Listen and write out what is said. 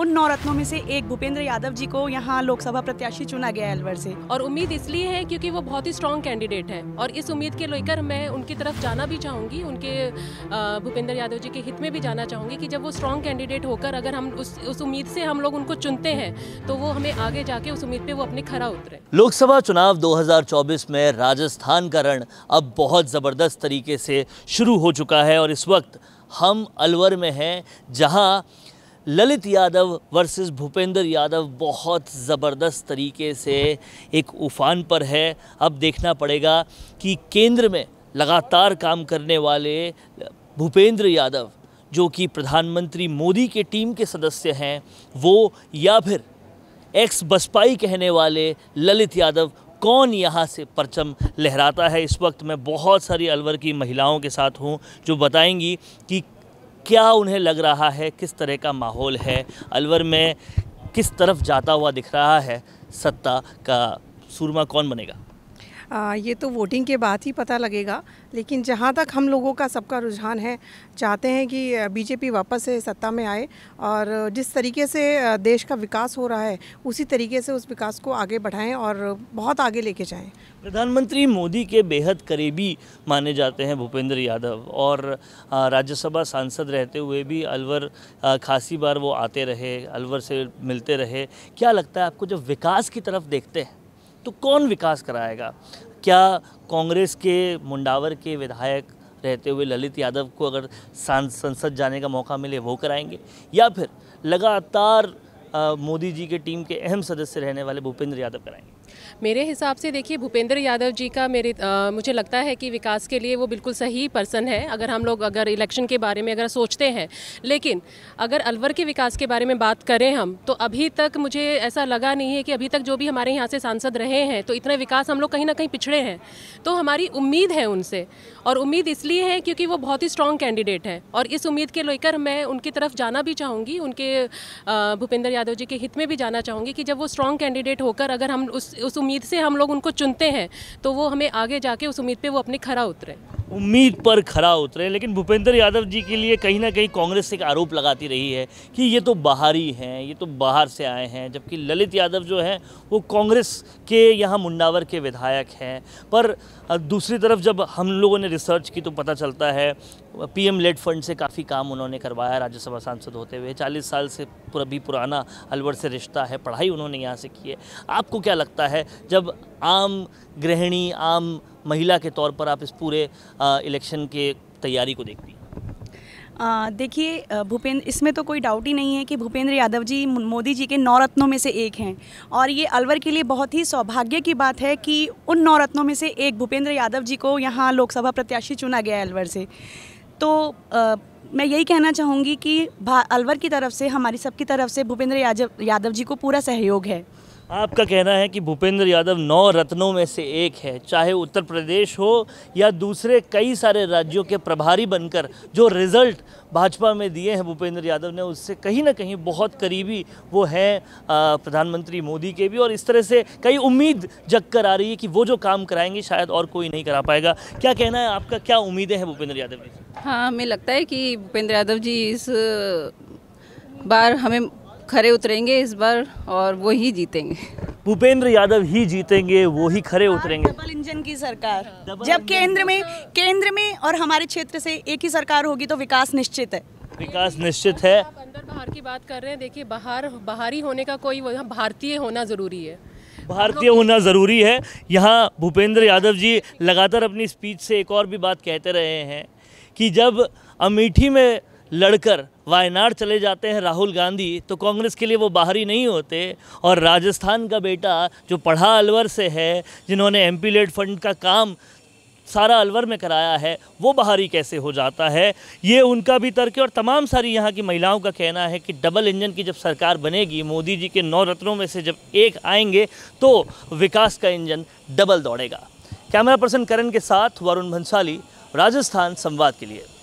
उन 9 रत्नों में से एक भूपेंद्र यादव जी को यहाँ लोकसभा प्रत्याशी चुना गया है अलवर से। और उम्मीद इसलिए है क्योंकि वो बहुत ही स्ट्रॉन्ग कैंडिडेट है और इस उम्मीद के लेकर मैं उनकी तरफ जाना भी चाहूँगी, उनके भूपेंद्र यादव जी के हित में भी जाना चाहूँगी कि जब वो स्ट्रॉन्ग कैंडिडेट होकर अगर हम उस उम्मीद से हम लोग उनको चुनते हैं तो वो हमें आगे जाके उस उम्मीद पे वो अपने खरा उतरे। लोकसभा चुनाव 2024 में राजस्थान का रण अब बहुत ज़बरदस्त तरीके से शुरू हो चुका है और इस वक्त हम अलवर में हैं, जहां ललित यादव वर्सेस भूपेंद्र यादव बहुत ज़बरदस्त तरीके से एक उफान पर है। अब देखना पड़ेगा कि केंद्र में लगातार काम करने वाले भूपेंद्र यादव, जो कि प्रधानमंत्री मोदी के टीम के सदस्य हैं, वो या फिर एक्स बसपाई कहने वाले ललित यादव, कौन यहाँ से परचम लहराता है। इस वक्त मैं बहुत सारी अलवर की महिलाओं के साथ हूँ जो बताएंगी कि क्या उन्हें लग रहा है, किस तरह का माहौल है, अलवर में किस तरफ जाता हुआ दिख रहा है, सत्ता का सूरमा कौन बनेगा। ये तो वोटिंग के बाद ही पता लगेगा, लेकिन जहाँ तक हम लोगों का सबका रुझान है, चाहते हैं कि बीजेपी वापस से सत्ता में आए और जिस तरीके से देश का विकास हो रहा है उसी तरीके से उस विकास को आगे बढ़ाएं और बहुत आगे लेके जाएं। प्रधानमंत्री मोदी के बेहद करीबी माने जाते हैं भूपेंद्र यादव और राज्यसभा सांसद रहते हुए भी अलवर खासी बार वो आते रहे, अलवर से मिलते रहे। क्या लगता है आपको, जब विकास की तरफ देखते हैं तो कौन विकास कराएगा? क्या कांग्रेस के मुंडावर के विधायक रहते हुए ललित यादव को अगर संसद जाने का मौका मिले वो कराएंगे, या फिर लगातार मोदी जी के टीम के अहम सदस्य रहने वाले भूपेंद्र यादव कराएंगे? मेरे हिसाब से देखिए, भूपेंद्र यादव जी का मुझे लगता है कि विकास के लिए वो बिल्कुल सही पर्सन है अगर हम लोग अगर इलेक्शन के बारे में अगर सोचते हैं। लेकिन अगर अलवर के विकास के बारे में बात करें हम, तो अभी तक मुझे ऐसा लगा नहीं है कि अभी तक जो भी हमारे यहाँ से सांसद रहे हैं तो इतना विकास हम लोग कहीं ना कहीं पिछड़े हैं। तो हमारी उम्मीद है उनसे, और उम्मीद इसलिए है क्योंकि वो बहुत ही स्ट्रॉन्ग कैंडिडेट है और इस उम्मीद के लेकर मैं उनकी तरफ जाना भी चाहूँगी, उनके भूपेंद्र यादव जी के हित में भी जाना चाहूँगी कि जब वो स्ट्रॉन्ग कैंडिडेट होकर अगर हम उस उम्मीद से हम लोग उनको चुनते हैं तो वो हमें आगे जाके उस उम्मीद पे वो अपने खरा उतरे, उम्मीद पर खरा उतरे। लेकिन भूपेंद्र यादव जी के लिए कहीं ना कहीं कांग्रेस एक आरोप लगाती रही है कि ये तो बाहरी हैं, ये तो बाहर से आए हैं, जबकि ललित यादव जो हैं वो कांग्रेस के यहाँ मुंडावर के विधायक हैं। पर दूसरी तरफ जब हम लोगों ने रिसर्च की तो पता चलता है पीएम लेड फंड से काफ़ी काम उन्होंने करवाया राज्यसभा सांसद होते हुए। 40 साल से भी पुराना अलवर से रिश्ता है, पढ़ाई उन्होंने यहाँ से की है। आपको क्या लगता है, जब आम गृहिणी, आम महिला के तौर पर आप इस पूरे इलेक्शन के तैयारी को देखती हैं? देखिए भूपेंद्र, इसमें तो कोई डाउट ही नहीं है कि भूपेंद्र यादव जी मोदी जी के 9 रत्नों में से एक हैं और ये अलवर के लिए बहुत ही सौभाग्य की बात है कि उन 9 रत्नों में से एक भूपेंद्र यादव जी को यहाँ लोकसभा प्रत्याशी चुना गया है अलवर से। तो मैं यही कहना चाहूँगी कि अलवर की तरफ से, हमारी सबकी तरफ से भूपेंद्र यादव जी को पूरा सहयोग है। आपका कहना है कि भूपेंद्र यादव 9 रत्नों में से एक है, चाहे उत्तर प्रदेश हो या दूसरे कई सारे राज्यों के प्रभारी बनकर जो रिज़ल्ट भाजपा में दिए हैं भूपेंद्र यादव ने, उससे कहीं ना कहीं बहुत करीबी वो हैं प्रधानमंत्री मोदी के भी, और इस तरह से कई उम्मीद जग कर आ रही है कि वो जो काम कराएंगे शायद और कोई नहीं करा पाएगा। क्या कहना है आपका, क्या उम्मीदें हैं भूपेंद्र यादव जी? हाँ, हमें लगता है कि भूपेंद्र यादव जी इस बार हमें खरे उतरेंगे इस बार और वो ही जीतेंगे। भूपेंद्र यादव ही जीतेंगे, वो ही खरे उतरेंगे। डबल इंजन की सरकार, जब केंद्र में और हमारे क्षेत्र से एक ही सरकार होगी तो विकास निश्चित है। विकास निश्चित है। आप अंदर बाहर की बात कर रहे हैं, देखिए बाहरी होने का कोई, भारतीय होना ज़रूरी है। भारतीय होना ज़रूरी है। यहाँ भूपेंद्र यादव जी लगातार अपनी स्पीच से एक और भी बात कहते रहे हैं कि जब अमेठी में लड़कर वायनाड चले जाते हैं राहुल गांधी तो कांग्रेस के लिए वो बाहरी नहीं होते, और राजस्थान का बेटा जो पढ़ा अलवर से है, जिन्होंने एमपी लेड फंड का काम सारा अलवर में कराया है, वो बाहरी कैसे हो जाता है। ये उनका भी तर्क है और तमाम सारी यहाँ की महिलाओं का कहना है कि डबल इंजन की जब सरकार बनेगी, मोदी जी के 9 रत्नों में से जब एक आएंगे तो विकास का इंजन डबल दौड़ेगा। कैमरा पर्सन करण के साथ वरुण भंसाली, राजस्थान संवाद के लिए।